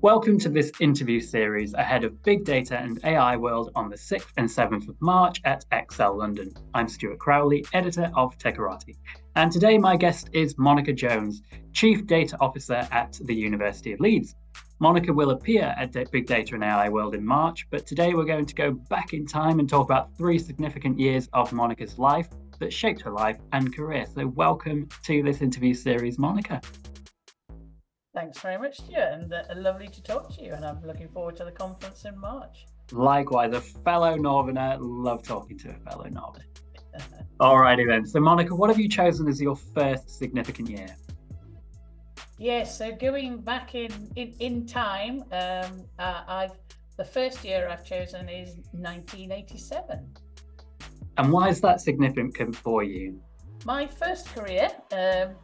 Welcome to this interview series ahead of Big Data and AI World on the 6th and 7th of March at Excel London. I'm Stuart Crowley, editor of Techorati. And today my guest is Monica Jones, Chief Data Officer at the University of Leeds. Monica will appear at Big Data and AI World in March, but today we're going to go back in time and talk about 3 significant years of Monica's life that shaped her life and career. So welcome to this interview series, Monica. Thanks very much, Stuart, and lovely to talk to you. And I'm looking forward to the conference in March. Likewise, a fellow Northerner. Love talking to a fellow Northerner. Alrighty then. So, Monica, what have you chosen as your first significant year? Yes, so going back in time, the first year I've chosen is 1987. And why is that significant for you? My first career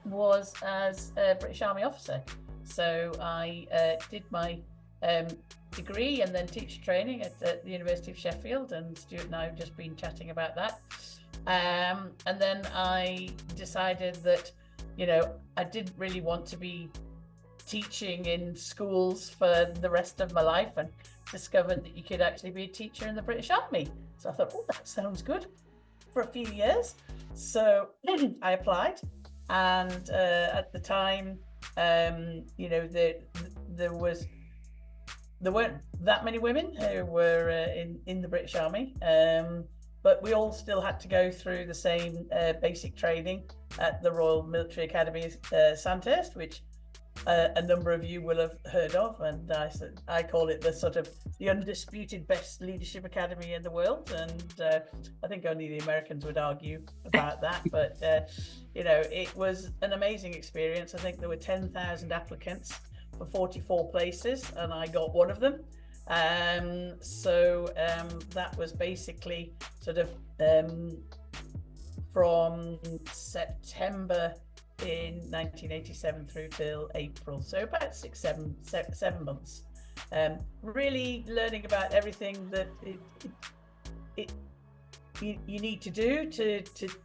was as a British Army officer. So I did my degree and then teacher training at the University of Sheffield, and Stuart and I have just been chatting about that. And then I decided that, I didn't really want to be teaching in schools for the rest of my life, and discovered that you could actually be a teacher in the British Army. So I thought, oh, that sounds good, for a few years. So I applied, and at the time, there weren't that many women who were in the British Army, but we all still had to go through the same basic training at the Royal Military Academy Sandhurst, which a number of you will have heard of, and I call it the undisputed best leadership academy in the world, and I think only the Americans would argue about that, but it was an amazing experience. I think there were 10,000 applicants for 44 places, and I got one of them. So that was basically from September in 1987 through till April, so about 7 months, really learning about everything that you need to do to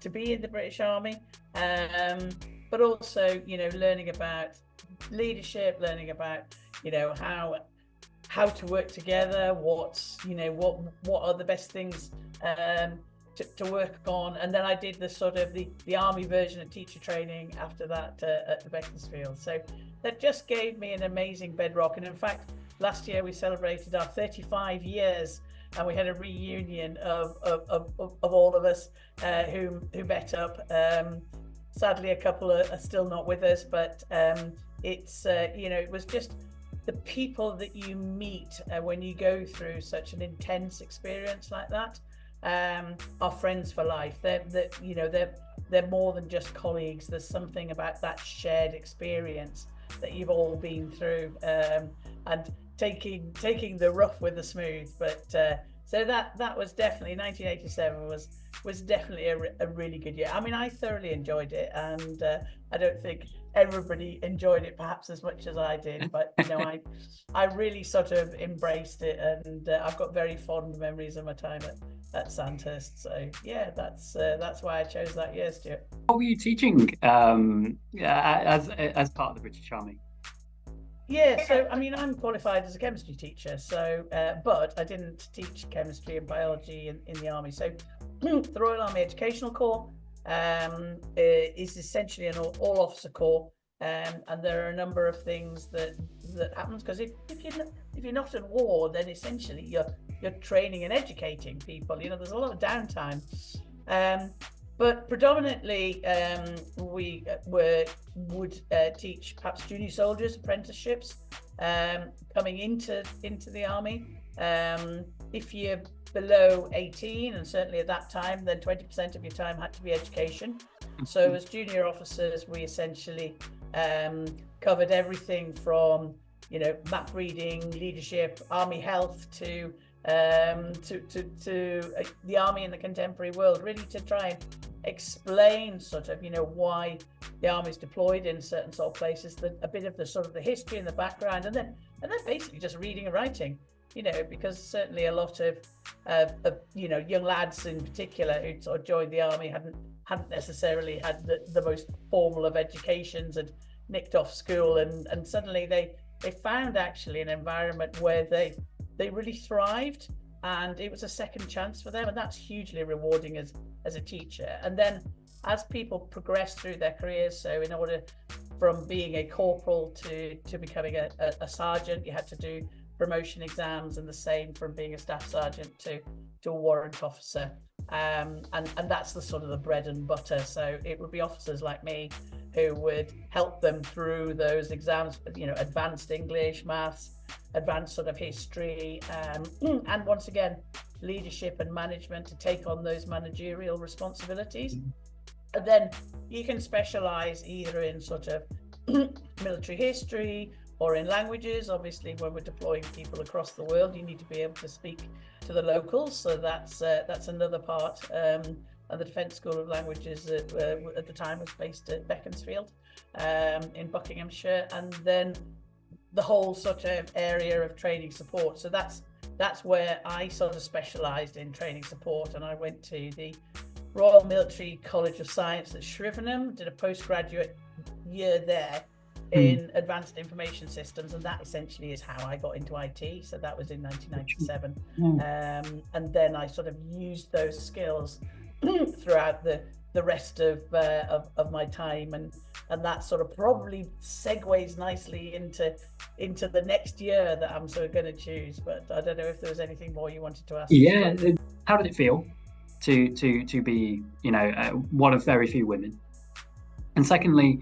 be in the British Army, but also learning about leadership, learning about how to work together, what are the best things to work on. And then I did the army version of teacher training after that at the Beaconsfield. So that just gave me an amazing bedrock. And in fact, last year we celebrated our 35 years, and we had a reunion of all of us who met up. Sadly, a couple are still not with us, but it was just the people that you meet when you go through such an intense experience like that. Are friends for life. They're more than just colleagues. There's something about that shared experience that you've all been through, and taking the rough with the smooth. But so that was definitely 1987 was definitely a really good year. I mean, I thoroughly enjoyed it, and I don't think everybody enjoyed it perhaps as much as I did, but I really embraced it, and I've got very fond memories of my time at Sandhurst. So yeah, that's why I chose that year, Stuart. What were you teaching as part of the British Army? Yeah, so I mean, I'm qualified as a chemistry teacher, so but I didn't teach chemistry and biology in the army. So the Royal Army Educational Corps is essentially an all-officer corps, and there are a number of things that happens, because if you're not in war, then essentially you're training and educating people. There's a lot of downtime, but predominantly we would teach perhaps junior soldiers apprenticeships coming into the army. If you're below 18, and certainly at that time, then 20% of your time had to be education. So as junior officers, we essentially covered everything from map reading, leadership, army health, to the army in the contemporary world, really to try and explain why the army's deployed in certain places, a bit of the history and the background, and then basically just reading and writing. Because certainly a lot of young lads in particular who joined the army hadn't necessarily had the most formal of educations, and nicked off school, and suddenly they found actually an environment where they really thrived, and it was a second chance for them, and that's hugely rewarding as a teacher. And then as people progress through their careers, so in order from being a corporal to becoming a sergeant, you had to do promotion exams, and the same from being a staff sergeant to a warrant officer. And that's the sort of the bread and butter. So it would be officers like me who would help them through those exams, advanced English, maths, advanced sort of history, and once again, leadership and management to take on those managerial responsibilities. And then you can specialize either in sort of military history or in languages. Obviously, when we're deploying people across the world, you need to be able to speak to the locals. So that's another part. And the Defence School of Languages at the time was based at Beaconsfield in Buckinghamshire. And then the whole sort of area of training support. So that's where I sort of specialised in training support. And I went to the Royal Military College of Science at Shrivenham, did a postgraduate year there in advanced information systems, and that essentially is how I got into IT. So that was in 1997, and then I sort of used those skills throughout the rest of my time, and that sort of probably segues nicely into the next year that I'm sort of going to choose. But I don't know if there was anything more you wanted to ask. Yeah, how did it feel to be one of very few women? And secondly,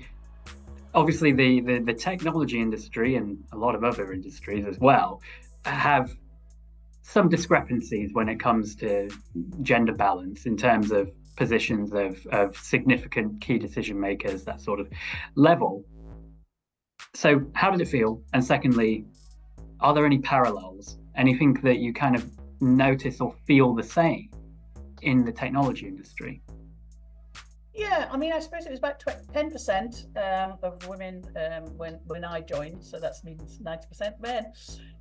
obviously the technology industry and a lot of other industries as well have some discrepancies when it comes to gender balance in terms of positions of significant key decision makers, that sort of level. So how did it feel? And secondly, are there any parallels, anything that you kind of notice or feel the same in the technology industry? Yeah, I mean, I suppose it was about 10% of women when I joined, so that means 90% men.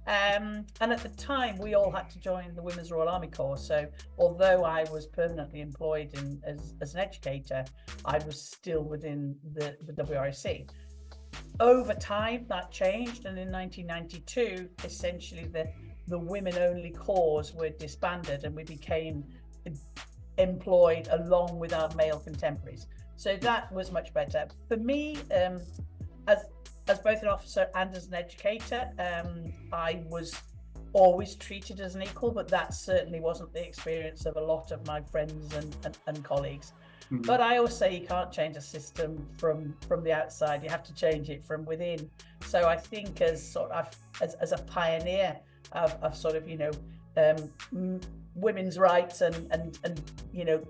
And at the time, we all had to join the Women's Royal Army Corps. So although I was permanently employed as an educator, I was still within the WRC. Over time, that changed, and in 1992, essentially the women-only corps were disbanded, and we became employed along with our male contemporaries. So that was much better. For me, as both an officer and as an educator, I was always treated as an equal, but that certainly wasn't the experience of a lot of my friends and colleagues. Mm-hmm. But I always say you can't change a system from the outside, you have to change it from within. So I think as a pioneer of sort of, women's rights and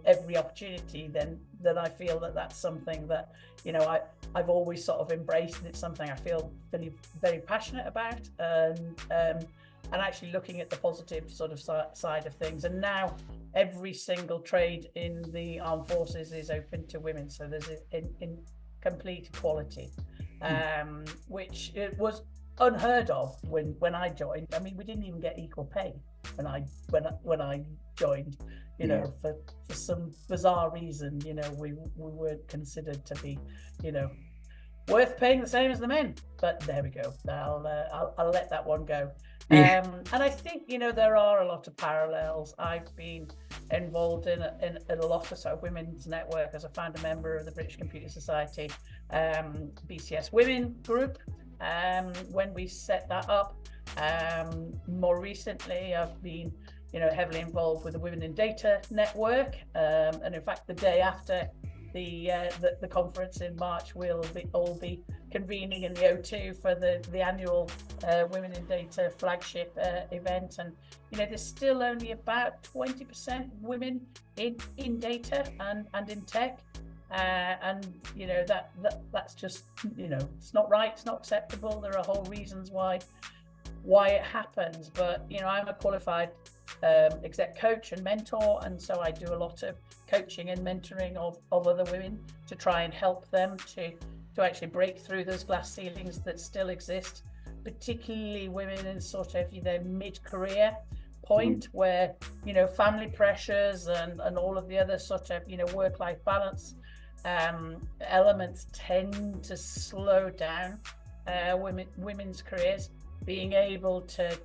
every opportunity, then I feel that's something that I've always sort of embraced, and it's something I feel very, very passionate about, and actually looking at the positive sort of side of things. And now every single trade in the armed forces is open to women, so there's in complete equality, which it was unheard of when I joined. I mean, we didn't even get equal pay when I joined, for some bizarre reason, we weren't considered to be, worth paying the same as the men. But there we go. I'll let that one go. And I think there are a lot of parallels. I've been involved in a lot of sort of women's network as a founder member of the British Computer Society, BCS Women Group. When we set that up, more recently, I've been, heavily involved with the Women in Data Network, and in fact, the day after the conference in March, we'll all be convening in the O2 for the annual Women in Data flagship event. And there's still only about 20% women in data and in tech. And that's just it's not right, it's not acceptable. There are whole reasons why it happens, but I'm a qualified exec coach and mentor, and so I do a lot of coaching and mentoring of other women to try and help them to actually break through those glass ceilings that still exist, particularly women in sort of mid-career point where family pressures and all of the other sort of work-life balance elements tend to slow down women's careers, being able to,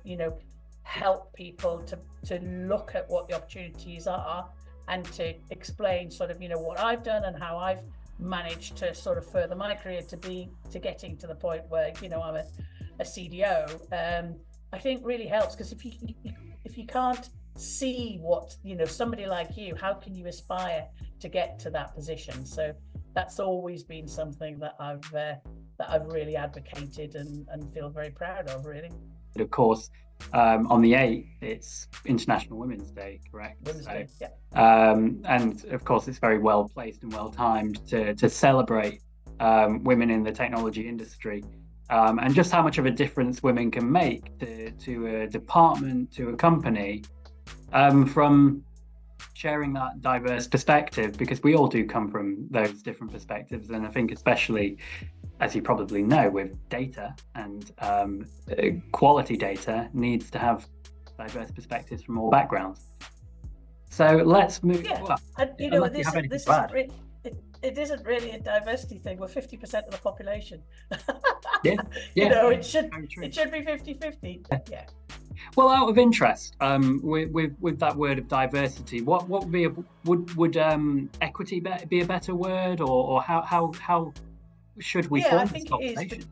help people to look at what the opportunities are and to explain sort of, what I've done and how I've managed to sort of further my career to getting to the point where, I'm a CDO, I think really helps, because if you can't see what, somebody like you, how can you aspire to get to that position? So that's always been something that I've really advocated and feel very proud of, really. Of course, on the 8th, it's International Women's Day, correct? Women's Day, yeah. And of course, it's very well placed and well timed to celebrate women in the technology industry, and just how much of a difference women can make to a department, to a company, from sharing that diverse perspective, because we all do come from those different perspectives. And I think especially, as you probably know, with data and quality data needs to have diverse perspectives from all backgrounds. So let's move. Yeah, well, and it isn't really a diversity thing. We're 50% of the population. Yeah. It should be 50-50. Yeah. Well, out of interest, with that word of diversity, what would be would equity be a better word, or how should we form this conversation?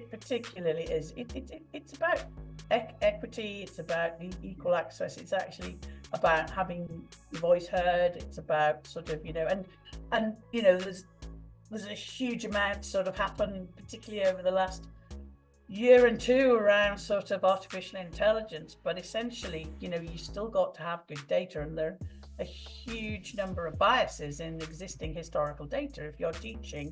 Particularly it's about equity. It's about equal access. It's actually about having your voice heard. It's about sort of, and there's a huge amount sort of happened, particularly over the last year and two, around sort of artificial intelligence. But essentially, you still got to have good data, and there are a huge number of biases in existing historical data. If you're teaching,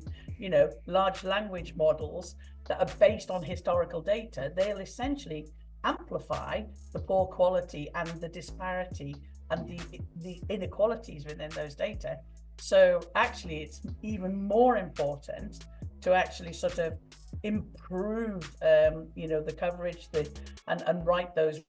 large language models that are based on historical data, they'll essentially amplify the poor quality and the disparity and the inequalities within those data. So actually, it's even more important to actually sort of improve, the coverage and write those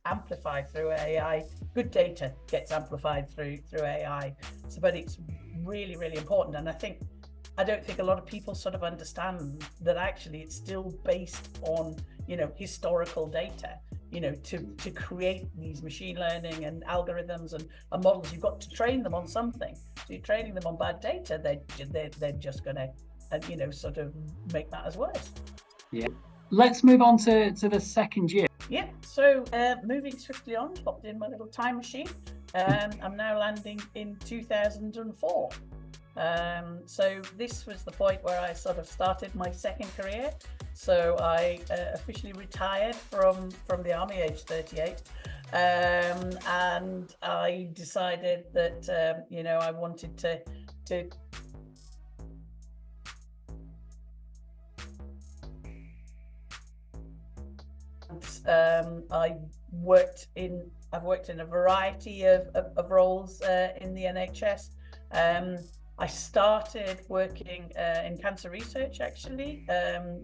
amplified through AI. Good data gets amplified through AI. So, but it's really, really important. And I don't think a lot of people sort of understand that actually it's still based on, historical data. To create these machine learning and algorithms and models, you've got to train them on something. So you're training them on bad data, they're just going to, sort of make matters worse. Yeah. Let's move on to the second year. Yeah. So moving swiftly on, popped in my little time machine. I'm now landing in 2004. So this was the point where I sort of started my second career. So I officially retired from the army, age 38, and I decided that I wanted to I've worked in a variety of roles in the NHS. I started working in cancer research, actually,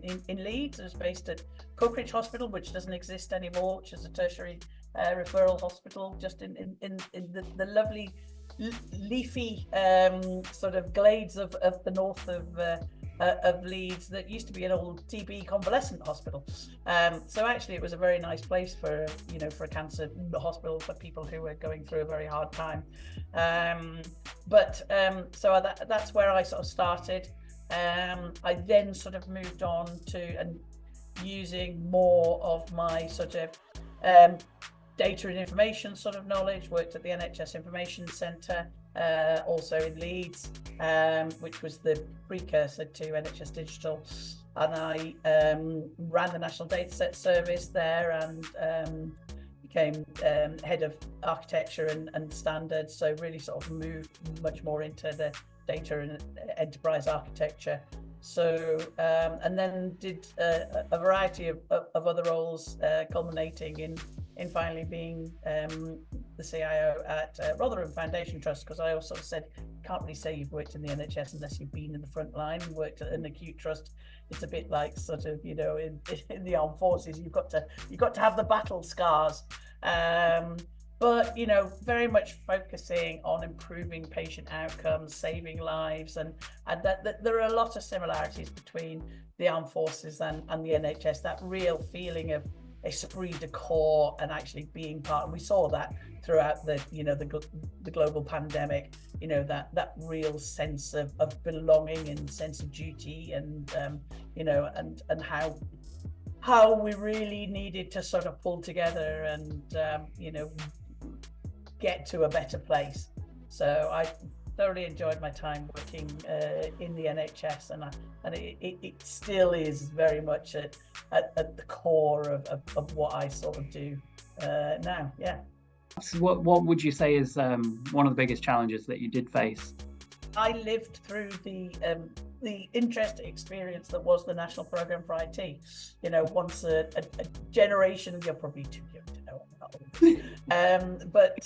in Leeds. I was based at Cookridge Hospital, which doesn't exist anymore, which is a tertiary referral hospital, just in the lovely leafy sort of glades of the north of Leeds that used to be an old TB convalescent hospital. So actually, it was a very nice place for a cancer hospital for people who were going through a very hard time. So that's where I sort of started. I then sort of moved on to using more of my sort of data and information sort of knowledge. Worked at the NHS Information Centre, also in Leeds, which was the precursor to NHS Digital, and I ran the National Dataset Service there and became head of architecture and standards. So really sort of moved much more into the data and enterprise architecture. So and then did a variety of other roles, culminating in finally being the CIO at Rotherham Foundation Trust, because I also said you can't really say you've worked in the NHS unless you've been in the front line and worked at an acute trust. It's a bit like sort of in the armed forces, you've got to have the battle scars. but very much focusing on improving patient outcomes, saving lives, and that there are a lot of similarities between the armed forces and the NHS. That real feeling of esprit de corps and actually being part. And we saw that throughout the global pandemic. That real sense of belonging and sense of duty, and and how we really needed to sort of pull together and get to a better place. So I thoroughly enjoyed my time working in the NHS, and it still is very much at the core of what I sort of do now. Yeah. So what would you say is one of the biggest challenges that you did face? I lived through the interesting experience that was the National Programme for IT. Once a generation, you're probably too young to know but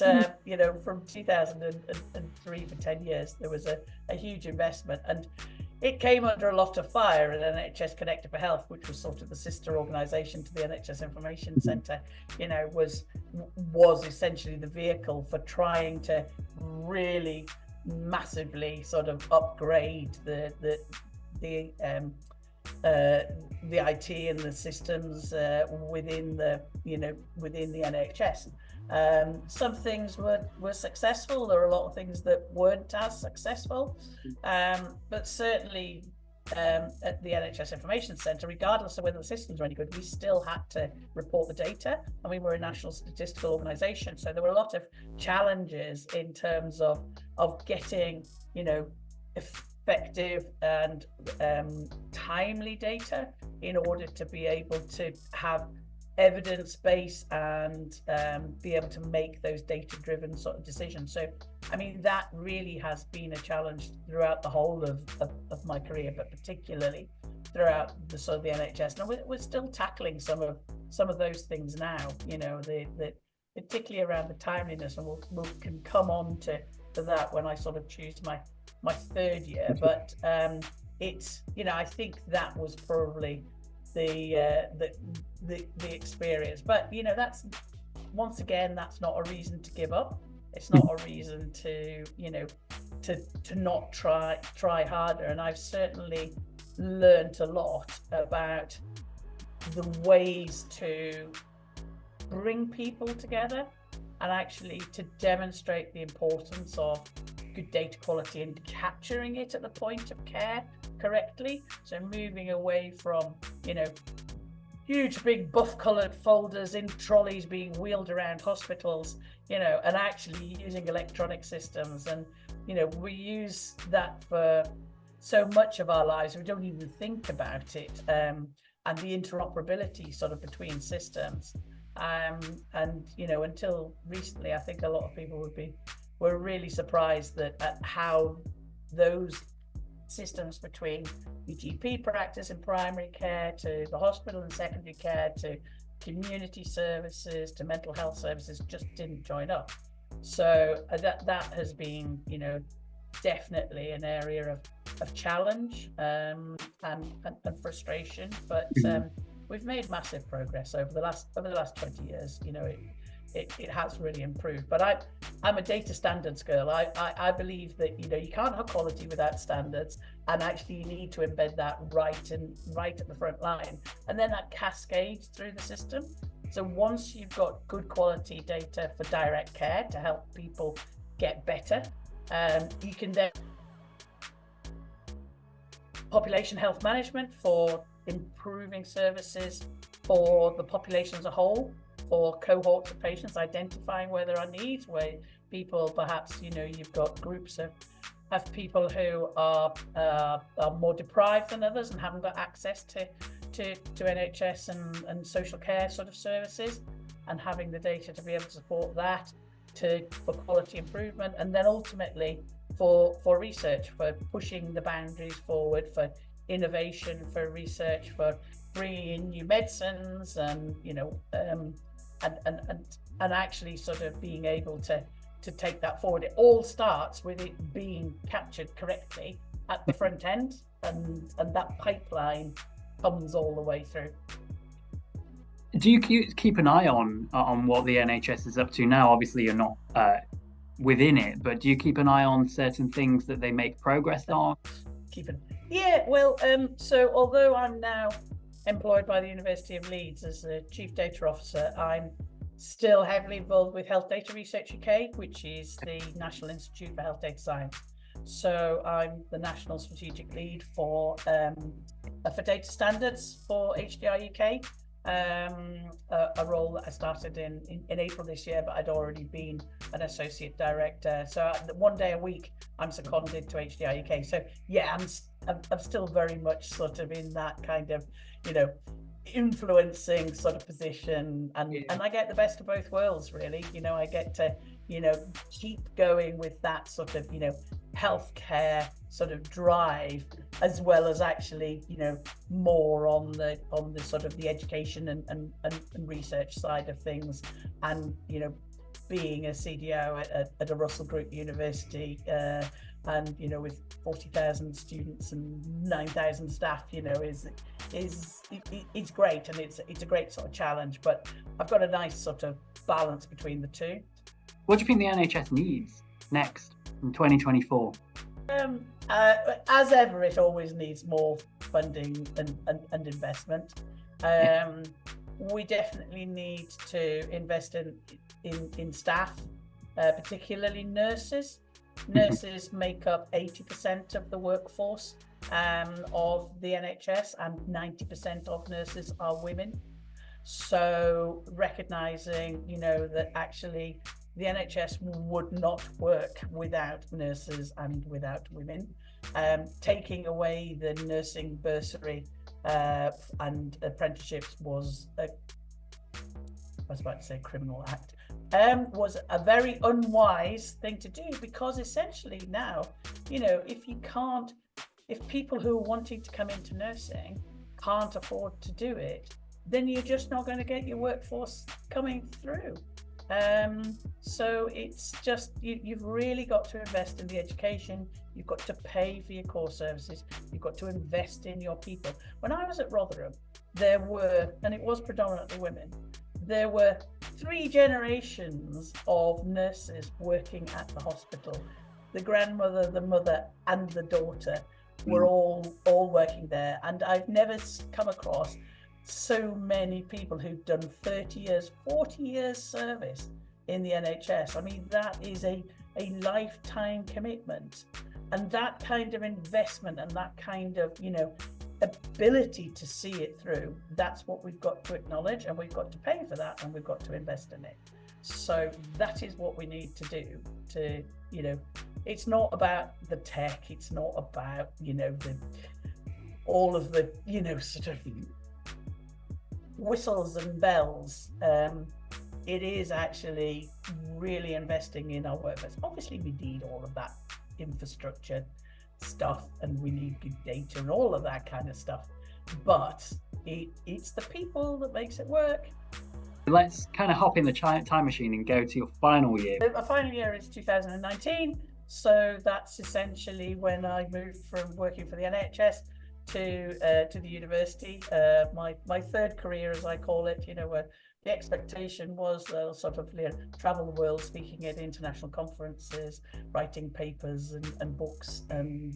from 2003 for 10 years, there was a huge investment, and it came under a lot of fire. And NHS Connected for Health, which was sort of the sister organisation to the NHS Information Centre, was essentially the vehicle for trying to really massively sort of upgrade the IT and the systems within the NHS. Some things were successful. There were a lot of things that weren't as successful, but certainly at the NHS Information Centre, regardless of whether the systems were any good, we still had to report the data. I mean, we're a national statistical organisation, so there were a lot of challenges in terms of getting, effective and timely data in order to be able to have evidence base and be able to make those data-driven sort of decisions. So, I mean, that really has been a challenge throughout the whole of my career, but particularly throughout the sort of the NHS. And we're still tackling some of those things now. The particularly around the timeliness, and we can come on to that when I sort of choose my third year. But it's I think that was probably the experience. But that's, once again, that's not a reason to give up. It's not a reason to to not try harder. And I've certainly learned a lot about the ways to bring people together and actually to demonstrate the importance of good data quality and capturing it at the point of care correctly. So moving away from huge big buff coloured folders in trolleys being wheeled around hospitals, and actually using electronic systems. And we use that for so much of our lives, we don't even think about it, and the interoperability sort of between systems. And until recently, I think a lot of people were really surprised at how those systems between the GP practice and primary care to the hospital and secondary care to community services to mental health services just didn't join up. So that has been definitely an area of challenge and frustration, but we've made massive progress over the last 20 years. It has really improved. But I'm a data standards girl. I believe that you can't have quality without standards, and actually you need to embed that right at the front line, and then that cascades through the system. So once you've got good quality data for direct care to help people get better, you can then population health management for improving services for the population as a whole, for cohorts of patients, identifying where there are needs, where people perhaps, you've got groups of people who are more deprived than others and haven't got access to NHS and social care sort of services, and having the data to be able to support that for quality improvement, and then ultimately for research, for pushing the boundaries forward, for innovation, for research, for bringing in new medicines, and and actually sort of being able to take that forward. It all starts with it being captured correctly at the front end, and that pipeline comes all the way through. Do you keep an eye on what the NHS is up to now? Obviously, you're not within it, but do you keep an eye on certain things that they make progress on? Yeah, well, so although I'm now employed by the University of Leeds as the Chief Data Officer, I'm still heavily involved with Health Data Research UK, which is the National Institute for Health Data Science. So I'm the National Strategic Lead for data standards for HDI UK, a role that I started in April this year, but I'd already been an associate director. So one day a week, I'm seconded to HDI UK. So yeah, I'm still very much sort of in that kind of, influencing sort of position, and I get the best of both worlds, really. I get to keep going with that sort of healthcare sort of drive, as well as actually more on the sort of the education and research side of things, and being a CDO at a Russell Group University, and with 40,000 students and 9,000 staff, it's great, and it's a great sort of challenge. But I've got a nice sort of balance between the two. What do you think the NHS needs next in 2024? As ever, it always needs more funding and investment. We definitely need to invest in staff, particularly nurses. Nurses make up 80% of the workforce of the NHS, and 90% of nurses are women. So recognizing, that actually the NHS would not work without nurses and without women. Taking away the nursing bursary and apprenticeships was I was about to say criminal act, was a very unwise thing to do, because essentially now, if people who are wanting to come into nursing can't afford to do it, then you're just not going to get your workforce coming through. So it's just, you've really got to invest in the education. You've got to pay for your core services. You've got to invest in your people. When I was at Rotherham, there were, and it was predominantly women, there were 3 generations of nurses working at the hospital. The grandmother, the mother, and the daughter were all working there. And I've never come across so many people who've done 30 years, 40 years service in the NHS. I mean, that is a lifetime commitment. And that kind of investment and that kind of, ability to see it through, that's what we've got to acknowledge, and we've got to pay for that, and we've got to invest in it. So that is what we need to do to, it's not about the tech, it's not about, all of the, sort of whistles and bells. It is actually really investing in our workforce. Obviously, we need all of that infrastructure stuff, and we need big data and all of that kind of stuff, but it's the people that makes it work. Let's kind of hop in the time machine and go to your final year. My final year is 2019, so that's essentially when I moved from working for the NHS to the university. My third career, as I call it, where the expectation was sort of travel the world, speaking at international conferences, writing papers and books, and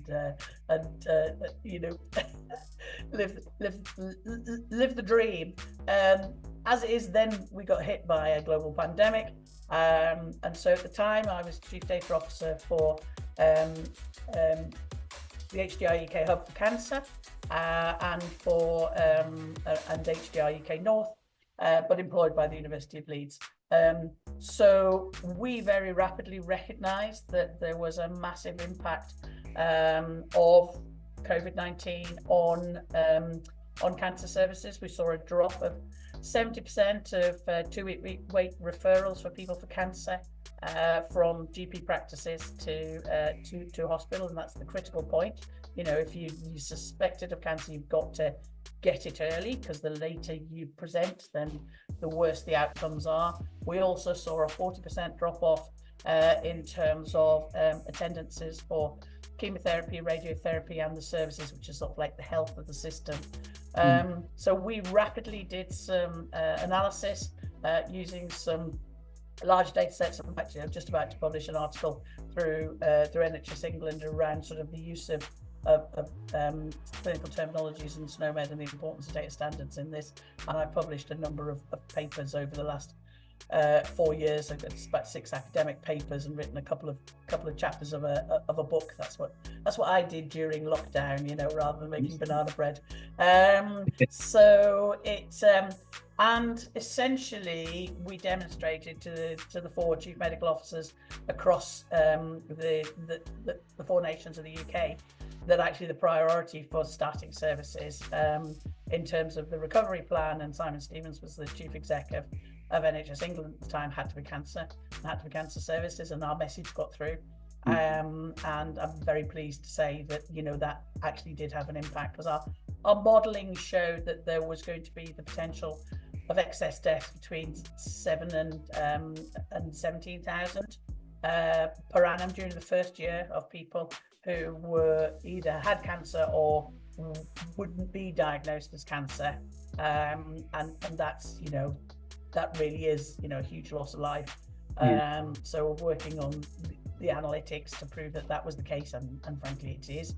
live the dream. As it is, then we got hit by a global pandemic, and so at the time I was Chief Data Officer for the HDI UK Hub for Cancer, and for and HDI UK North, but employed by the University of Leeds. So we very rapidly recognised that there was a massive impact of COVID-19 on cancer services. We saw a drop of 70% of 2-week wait referrals for people for cancer from GP practices to hospital, and that's the critical point. If you suspected of cancer, you've got to get it early, because the later you present, then the worse the outcomes are. We also saw a 40% drop off in terms of attendances for chemotherapy, radiotherapy, and the services, which is sort of like the health of the system. So we rapidly did some analysis using some large data sets. I'm actually just about to publish an article through NHS England around sort of the use of clinical terminologies and SNOMED and the importance of data standards in this. And I've published a number of papers over the last 4 years. I've got about 6 academic papers and written a couple of chapters of a book. That's what I did during lockdown, rather than making banana bread. So it's and essentially we demonstrated to the 4 chief medical officers across the 4 nations of the UK that actually the priority for starting services in terms of the recovery plan, and Simon Stevens was the chief executive of NHS England at the time, had to be cancer services, and our message got through. And I'm very pleased to say that that actually did have an impact, because our modelling showed that there was going to be the potential of excess deaths between 7 and 17,000 per annum during the first year of people who were either had cancer or wouldn't be diagnosed as cancer, and that's that really is a huge loss of life. So we're working on the analytics to prove that was the case, and frankly it is.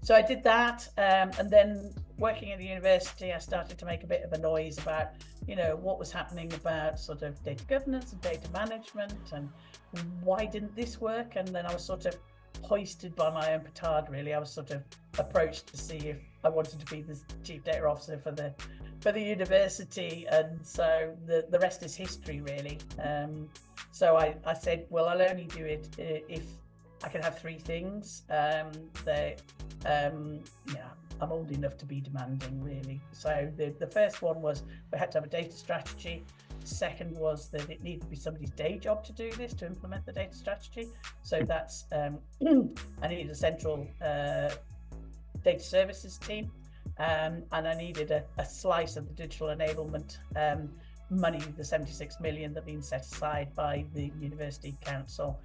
So I did that, and then working at the university, I started to make a bit of a noise about what was happening about sort of data governance and data management, and why didn't this work. And then I was sort of hoisted by my own petard, really. I was sort of approached to see if I wanted to be the chief data officer for the university, and so the rest is history, really. So I said, well, I'll only do it if I can have 3 things. I'm old enough to be demanding, really. So the first one was we had to have a data strategy. Second was that it needed to be somebody's day job to do this, to implement the data strategy. So that's I needed a central data services team, and I needed a slice of the digital enablement money, the 76 million that had been set aside by the University Council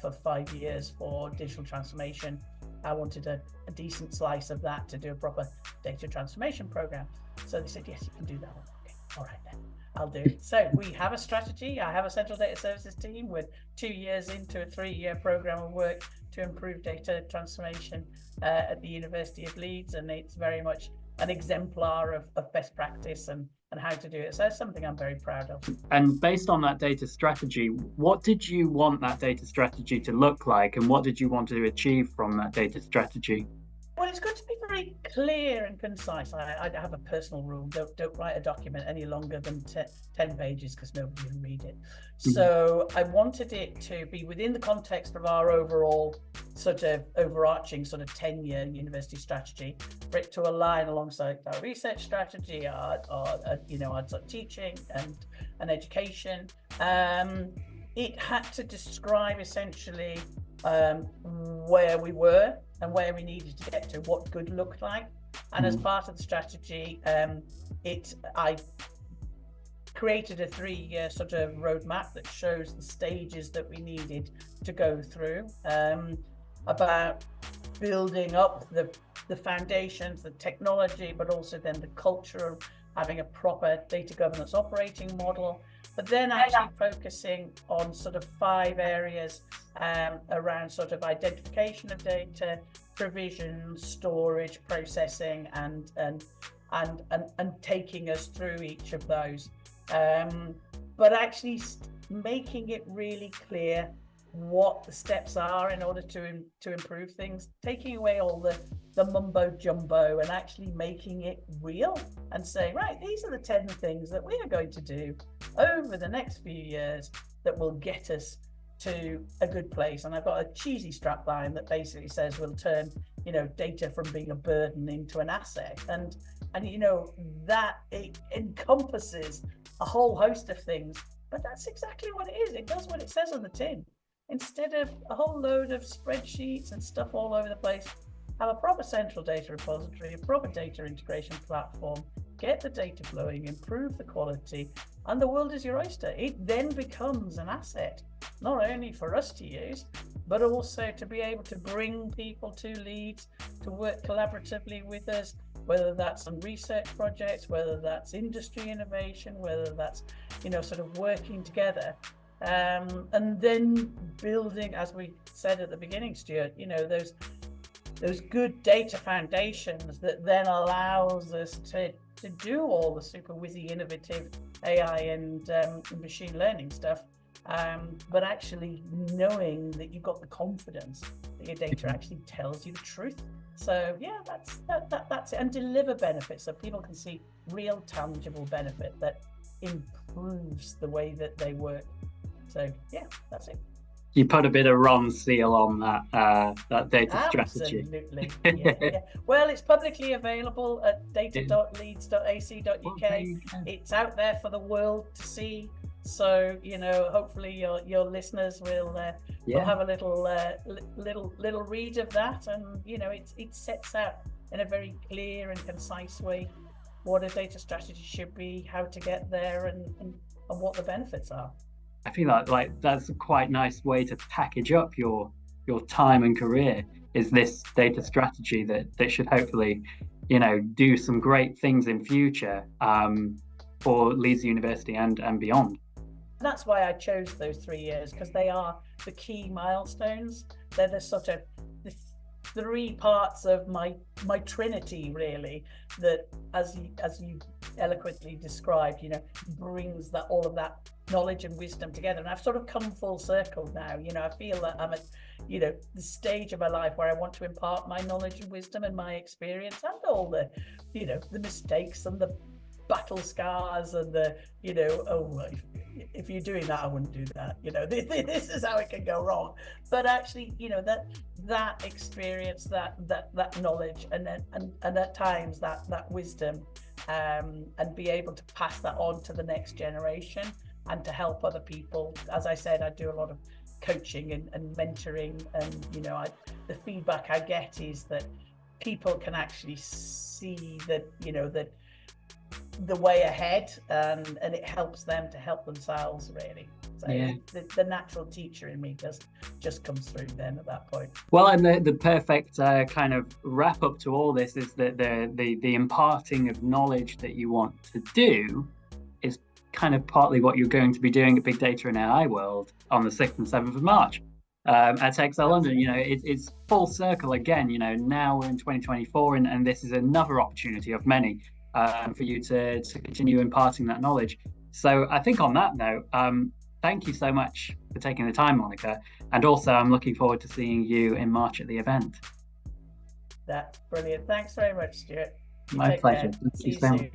for 5 years for digital transformation. I wanted a decent slice of that to do a proper data transformation program. So they said, yes, you can do that one. Okay, all right then, I'll do it. So we have a strategy. I have a central data services team with 2 years into a 3-year program of work to improve data transformation at the University of Leeds, and it's very much an exemplar of best practice and how to do it. So that's something I'm very proud of. And based on that data strategy, what did you want that data strategy to look like, and what did you want to achieve from that data strategy? Well, it's got to be very clear and concise. I have a personal rule: don't write a document any longer than 10 pages, because nobody will read it. So I wanted it to be within the context of our overall sort of overarching sort of tenure university strategy, for it to align alongside our research strategy, our sort of teaching and education. It had to describe essentially where we were and where we needed to get to, what good looked like. And as part of the strategy, I created a 3-year sort of roadmap that shows the stages that we needed to go through, about building up the foundations, the technology, but also then the culture of having a proper data governance operating model, but then actually focusing on sort of 5 areas around sort of identification of data, provision, storage, processing, and taking us through each of those, but actually making it really clear what the steps are in order to improve things, taking away all the mumbo jumbo and actually making it real and saying, right, these are the 10 things that we are going to do over the next few years that will get us to a good place. And I've got a cheesy strapline that basically says we'll turn data from being a burden into an asset, and that it encompasses a whole host of things, but that's exactly what it is. It does what it says on the tin. Instead of a whole load of spreadsheets and stuff all over the place, have a proper central data repository, a proper data integration platform, get the data flowing, improve the quality, and the world is your oyster. It then becomes an asset, not only for us to use, but also to be able to bring people to Leeds, to work collaboratively with us, whether that's on research projects, whether that's industry innovation, whether that's, sort of working together. And then building, as we said at the beginning, Stuart, those good data foundations that then allows us to do all the super whizzy innovative AI and machine learning stuff, but actually knowing that you've got the confidence that your data actually tells you the truth. So yeah, that's it, and deliver benefits so people can see real tangible benefit that improves the way that they work. So yeah, that's it. You put a bit of Ron's seal on that data strategy. Absolutely. Yeah. Well, it's publicly available at data.leeds.ac.uk. It's out there for the world to see. So hopefully your listeners will have a little read of that, and it sets out in a very clear and concise way what a data strategy should be, how to get there, and what the benefits are. I feel like that's a quite nice way to package up your time and career, is this data strategy that should hopefully do some great things in future for Leeds University and beyond. That's why I chose those 3 years, because they are the key milestones. They're the sort of the 3 parts of my trinity, really, that as you eloquently described, brings all of that knowledge and wisdom together. And I've sort of come full circle now. I feel that I'm at the stage of my life where I want to impart my knowledge and wisdom and my experience, and all the the mistakes and the battle scars and the if you're doing that, I wouldn't do that, this is how it can go wrong. But actually that experience, that knowledge, and at times that wisdom, and be able to pass that on to the next generation and to help other people. As I said, I do a lot of coaching and mentoring, and the feedback I get is that people can actually see that that the way ahead, and it helps them to help themselves, really. So the natural teacher in me just comes through then at that point. Well, and the perfect kind of wrap up to all this is that the imparting of knowledge that you want to do is kind of partly what you're going to be doing at Big Data and AI World on the 6th and 7th of March at Excel London. It's full circle again. Now we're in 2024, and this is another opportunity of many for you to continue imparting that knowledge. So I think on that note, thank you so much for taking the time, Monica. And also, I'm looking forward to seeing you in March at the event. That's brilliant. Thanks very much, Stuart. My pleasure. See you soon.